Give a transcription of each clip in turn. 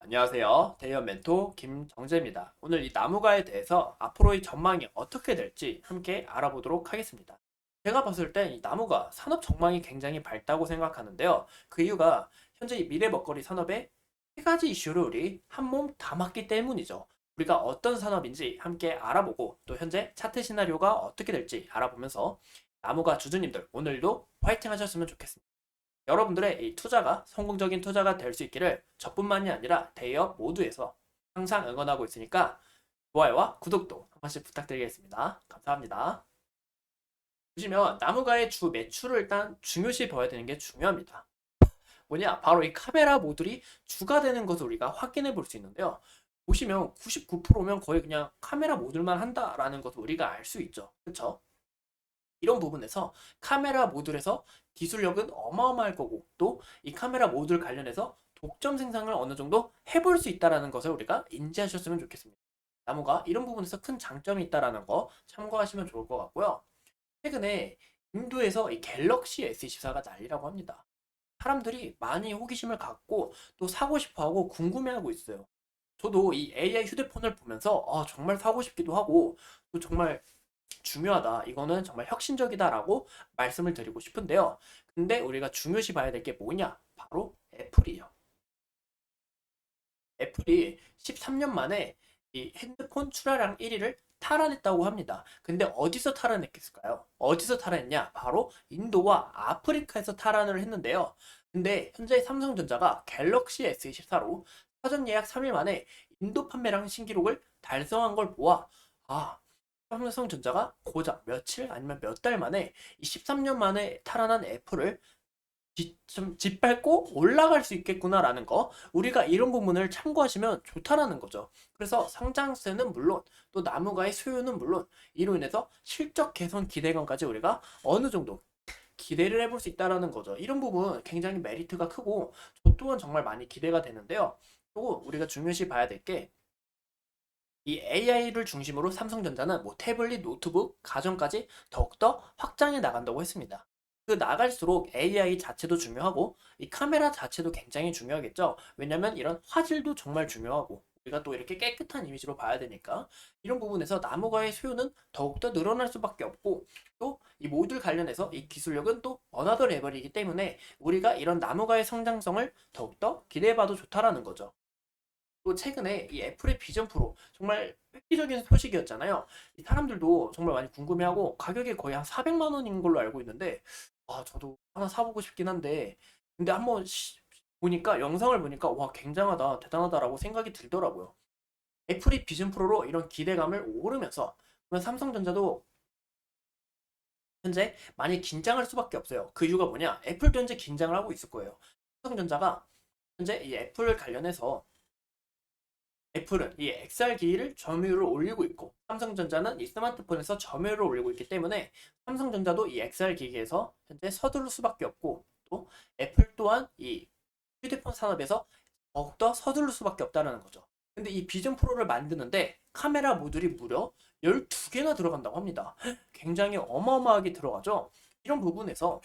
안녕하세요. 대의원 멘토 김정재입니다. 오늘 이 나무가에 대해서 앞으로의 전망이 어떻게 될지 함께 알아보도록 하겠습니다. 제가 봤을 때 이 나무가 산업 전망이 굉장히 밝다고 생각하는데요. 그 이유가 현재 이 미래 먹거리 산업에 세 가지 이슈를 우리 한 몸 담았기 때문이죠. 우리가 어떤 산업인지 함께 알아보고 또 현재 차트 시나리오가 어떻게 될지 알아보면서 나무가 주주님들 오늘도 화이팅 하셨으면 좋겠습니다. 여러분들의 이 투자가 성공적인 투자가 될 수 있기를 저뿐만이 아니라 대기업 모두에서 항상 응원하고 있으니까 좋아요와 구독도 한 번씩 부탁드리겠습니다. 감사합니다. 보시면 나무가의 주 매출을 일단 중요시 봐야 되는 게 중요합니다. 뭐냐? 바로 이 카메라 모듈이 주가 되는 것을 우리가 확인해 볼 수 있는데요. 보시면 99%면 거의 그냥 카메라 모듈만 한다라는 것을 우리가 알 수 있죠. 그렇죠? 이런 부분에서 카메라 모듈에서 기술력은 어마어마할 거고 또 이 카메라 모듈 관련해서 독점 생산을 어느 정도 해볼 수 있다는 것을 우리가 인지하셨으면 좋겠습니다. 나무가 이런 부분에서 큰 장점이 있다는 거 참고하시면 좋을 것 같고요. 최근에 인도에서 이 갤럭시 S24가 난리라고 합니다. 사람들이 많이 호기심을 갖고 또 사고 싶어 하고 궁금해하고 있어요. 저도 이 AI 휴대폰을 보면서 정말 사고 싶기도 하고 또 정말 중요하다. 이거는 정말 혁신적이다라고 말씀을 드리고 싶은데요. 근데 우리가 중요시 봐야 될 게 뭐냐? 바로 애플이에요. 애플이 13년 만에 이 핸드폰 출하량 1위를 탈환했다고 합니다. 근데 어디서 탈환했을까요? 어디서 탈환했냐? 바로 인도와 아프리카에서 탈환을 했는데요. 근데 현재 삼성전자가 갤럭시 S24로 사전 예약 3일 만에 인도 판매량 신기록을 달성한 걸 보아 아, 삼성전자가 고작 며칠 아니면 몇 달 만에 이 13년 만에 탈환한 애플을 좀 짓밟고 올라갈 수 있겠구나라는 거 우리가 이런 부분을 참고하시면 좋다라는 거죠. 그래서 상장세는 물론 또 나무가의 수요는 물론 이로 인해서 실적 개선 기대감까지 우리가 어느 정도 기대를 해볼 수 있다라는 거죠. 이런 부분 굉장히 메리트가 크고 저 또한 정말 많이 기대가 되는데요. 또 우리가 중요시 봐야 될 게 이 AI를 중심으로 삼성전자는 뭐 태블릿, 노트북, 가전까지 더욱더 확장해 나간다고 했습니다. 그 나갈수록 AI 자체도 중요하고 이 카메라 자체도 굉장히 중요하겠죠. 왜냐면 이런 화질도 정말 중요하고 우리가 또 이렇게 깨끗한 이미지로 봐야 되니까 이런 부분에서 나무가의 수요는 더욱더 늘어날 수밖에 없고 또 이 모듈 관련해서 이 기술력은 또 어나더 레벨이기 때문에 우리가 이런 나무가의 성장성을 더욱더 기대해봐도 좋다라는 거죠. 또 최근에 이 애플의 비전 프로 정말 획기적인 소식이었잖아요. 이 사람들도 정말 많이 궁금해하고 가격이 거의 한 400만 원인 걸로 알고 있는데 저도 하나 사보고 싶긴 한데 근데 한번 보니까 영상을 보니까 와 굉장하다 대단하다라고 생각이 들더라고요. 애플이 비전 프로로 이런 기대감을 오르면서 그러면 삼성전자도 현재 많이 긴장할 수밖에 없어요. 그 이유가 뭐냐? 애플도 현재 긴장을 하고 있을 거예요. 삼성전자가 현재 이 애플 관련해서 애플은 이 XR 기기를 점유율을 올리고 있고 삼성전자는 이 스마트폰에서 점유율을 올리고 있기 때문에 삼성전자도 이 XR 기기에서 현재 서두를 수밖에 없고 또 애플 또한 이 휴대폰 산업에서 더욱더 서두를 수밖에 없다는 거죠. 근데 이 비전 프로를 만드는데 카메라 모듈이 무려 12개나 들어간다고 합니다. 굉장히 어마어마하게 들어가죠. 이런 부분에서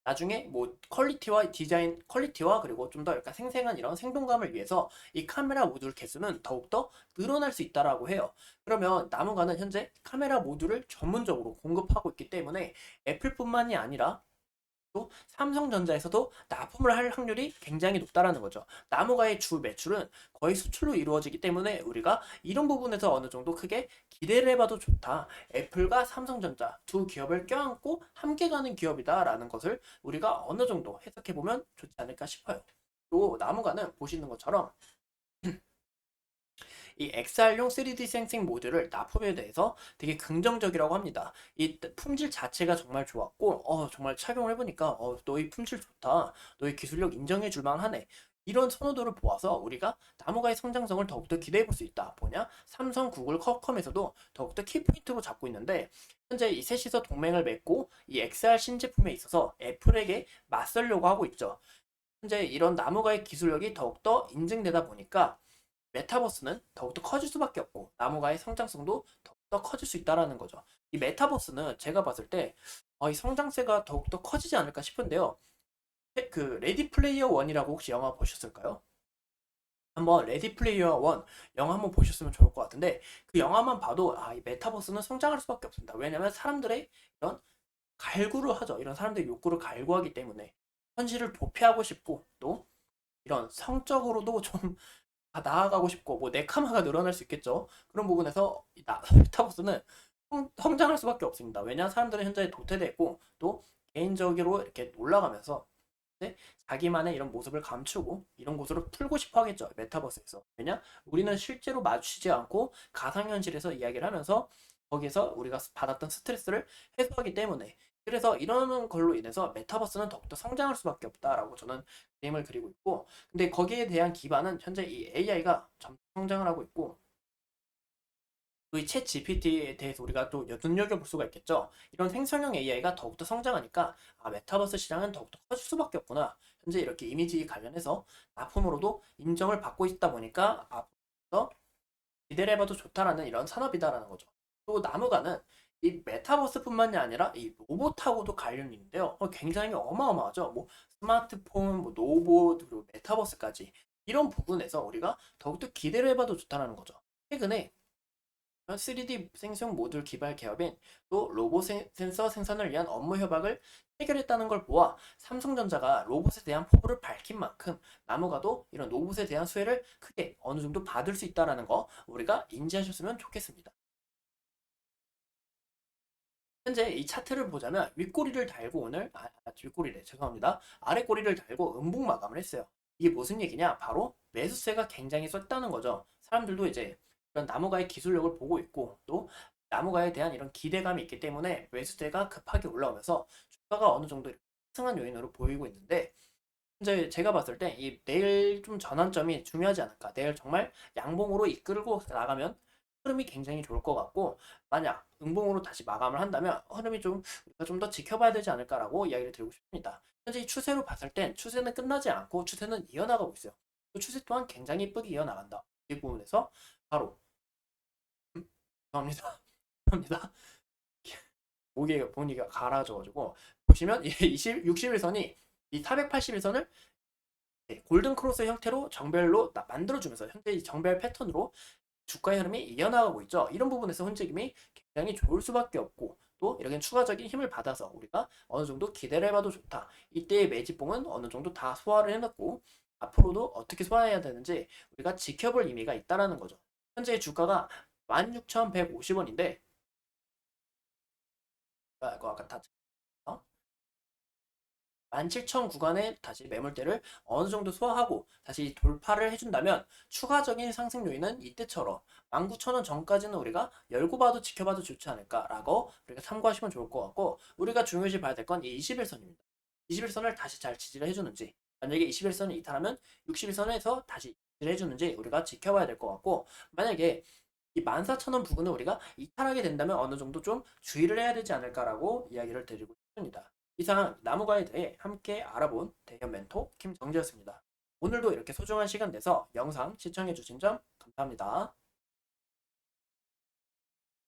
나중에 뭐 퀄리티와 디자인 퀄리티와 그리고 좀 더 약간 생생한 이런 생동감을 위해서 이 카메라 모듈 개수는 더욱더 늘어날 수 있다라고 해요. 그러면 나무가는 현재 카메라 모듈을 전문적으로 공급하고 있기 때문에 애플뿐만이 아니라 또 삼성전자에서도 납품을 할 확률이 굉장히 높다라는 거죠. 나무가의 주 매출은 거의 수출로 이루어지기 때문에 우리가 이런 부분에서 어느 정도 크게 기대를 해봐도 좋다. 애플과 삼성전자 두 기업을 껴안고 함께 가는 기업이다라는 것을 우리가 어느 정도 해석해보면 좋지 않을까 싶어요. 또 나무가는 보시는 것처럼 이 XR용 3D 생싱 모듈을 납품에 대해서 되게 긍정적이라고 합니다. 이 품질 자체가 정말 좋았고, 정말 착용을 해보니까, 너의 품질 좋다. 너의 기술력 인정해 줄 만하네. 이런 선호도를 보아서 우리가 나무가의 성장성을 더욱더 기대해 볼 수 있다. 뭐냐? 삼성, 구글, 퀄컴에서도 더욱더 키포인트로 잡고 있는데, 현재 이 셋이서 동맹을 맺고 이 XR 신제품에 있어서 애플에게 맞서려고 하고 있죠. 현재 이런 나무가의 기술력이 더욱더 인증되다 보니까 메타버스는 더욱더 커질 수밖에 없고 나무가의 성장성도 더욱더 커질 수 있다라는 거죠. 이 메타버스는 제가 봤을 때 이 성장세가 더욱더 커지지 않을까 싶은데요. 그 레디 플레이어 원이라고 혹시 영화 보셨을까요? 한번 레디 플레이어 원 영화 한번 보셨으면 좋을 것 같은데 그 영화만 봐도 이 메타버스는 성장할 수밖에 없습니다. 왜냐면 사람들의 이런 갈구를 하죠. 이런 사람들의 욕구를 갈구하기 때문에 현실을 도피하고 싶고 또 이런 성적으로도 좀 나아가고 싶고 뭐 네카마가 늘어날 수 있겠죠. 그런 부분에서 메타버스는 성장할 수밖에 없습니다. 왜냐 사람들은 현재 도태되고 또 개인적으로 이렇게 올라가면서 네? 자기만의 이런 모습을 감추고 이런 곳으로 풀고 싶어 하겠죠. 메타버스에서. 왜냐? 우리는 실제로 마주치지 않고 가상현실에서 이야기를 하면서 거기서 우리가 받았던 스트레스를 해소하기 때문에 그래서 이러는 걸로 인해서 메타버스는 더욱더 성장할 수밖에 없다라고 저는 그림을 그리고 있고 근데 거기에 대한 기반은 현재 이 AI가 점점 성장을 하고 있고 그챗 GPT에 대해서 우리가 또 눈여겨볼 수가 있겠죠. 이런 생성형 AI가 더욱더 성장하니까 메타버스 시장은 더욱더 커질 수밖에 없구나. 현재 이렇게 이미지 관련해서 납품으로도 인정을 받고 있다 보니까 앞으로 기대를 해봐도 좋다라는 이런 산업이다라는 거죠. 또 나무가는 이 메타버스뿐만이 아니라 이 로봇하고도 관련이 있는데요. 굉장히 어마어마하죠. 뭐 스마트폰, 뭐 로봇, 그리고 메타버스까지 이런 부분에서 우리가 더욱더 기대를 해봐도 좋다라는 거죠. 최근에 3D 생성 모듈 기발 기업인 또 로봇 센서 생산을 위한 업무 협약을 체결했다는 걸 보아 삼성전자가 로봇에 대한 포부를 밝힌 만큼 나무가도 이런 로봇에 대한 수혜를 크게 어느 정도 받을 수 있다는 거 우리가 인지하셨으면 좋겠습니다. 현재 이 차트를 보자면 윗꼬리를 달고 오늘 윗꼬리래 죄송합니다. 아랫꼬리를 달고 음봉 마감을 했어요. 이게 무슨 얘기냐? 바로 매수세가 굉장히 셌다는 거죠. 사람들도 이제 이런 나무가의 기술력을 보고 있고 또 나무가에 대한 이런 기대감이 있기 때문에 매수세가 급하게 올라오면서 주가가 어느 정도 상승한 요인으로 보이고 있는데 현재 제가 봤을 때 이 내일 좀 전환점이 중요하지 않을까. 내일 정말 양봉으로 이끌고 나가면 흐름이 굉장히 좋을 것 같고 만약 음봉으로 다시 마감을 한다면 흐름이 좀 우리가 좀 더 지켜봐야 되지 않을까라고 이야기를 드리고 싶습니다. 현재 이 추세로 봤을 땐 추세는 끝나지 않고 추세는 이어나가고 있어요. 그 추세 또한 굉장히 이쁘게 이어나간다. 이 부분에서 바로 죄송합니다. 죄송합니다. 보기가 갈아져가지고 보시면 이 60일선이 이 480일선을 골든 크로스 형태로 정별로 만들어주면서 현재 이 정별 패턴으로 주가의 흐름이 이어나가고 있죠. 이런 부분에서 흔적임이 굉장히 좋을 수밖에 없고 또 이렇게 추가적인 힘을 받아서 우리가 어느 정도 기대를 해봐도 좋다. 이때의 매집봉은 어느 정도 다 소화를 해놨고 앞으로도 어떻게 소화해야 되는지 우리가 지켜볼 의미가 있다라는 거죠. 현재 주가가 16,150원인데 이거 아까 다 17,000 구간에 다시 매물대를 어느 정도 소화하고 다시 돌파를 해준다면 추가적인 상승 요인은 이때처럼 19,000원 전까지는 우리가 열고 봐도 지켜봐도 좋지 않을까라고 우리가 참고하시면 좋을 것 같고 우리가 중요시 봐야 될 건 이 21선입니다. 21선을 다시 잘 지지를 해주는지 만약에 21선을 이탈하면 61선에서 다시 지지를 해주는지 우리가 지켜봐야 될 것 같고 만약에 이 14,000원 부근을 우리가 이탈하게 된다면 어느 정도 좀 주의를 해야 되지 않을까라고 이야기를 드리고 싶습니다. 이상 나무가에 대해 함께 알아본 대현 멘토 김정지였습니다. 오늘도 이렇게 소중한 시간 내서 영상 시청해주신 점 감사합니다.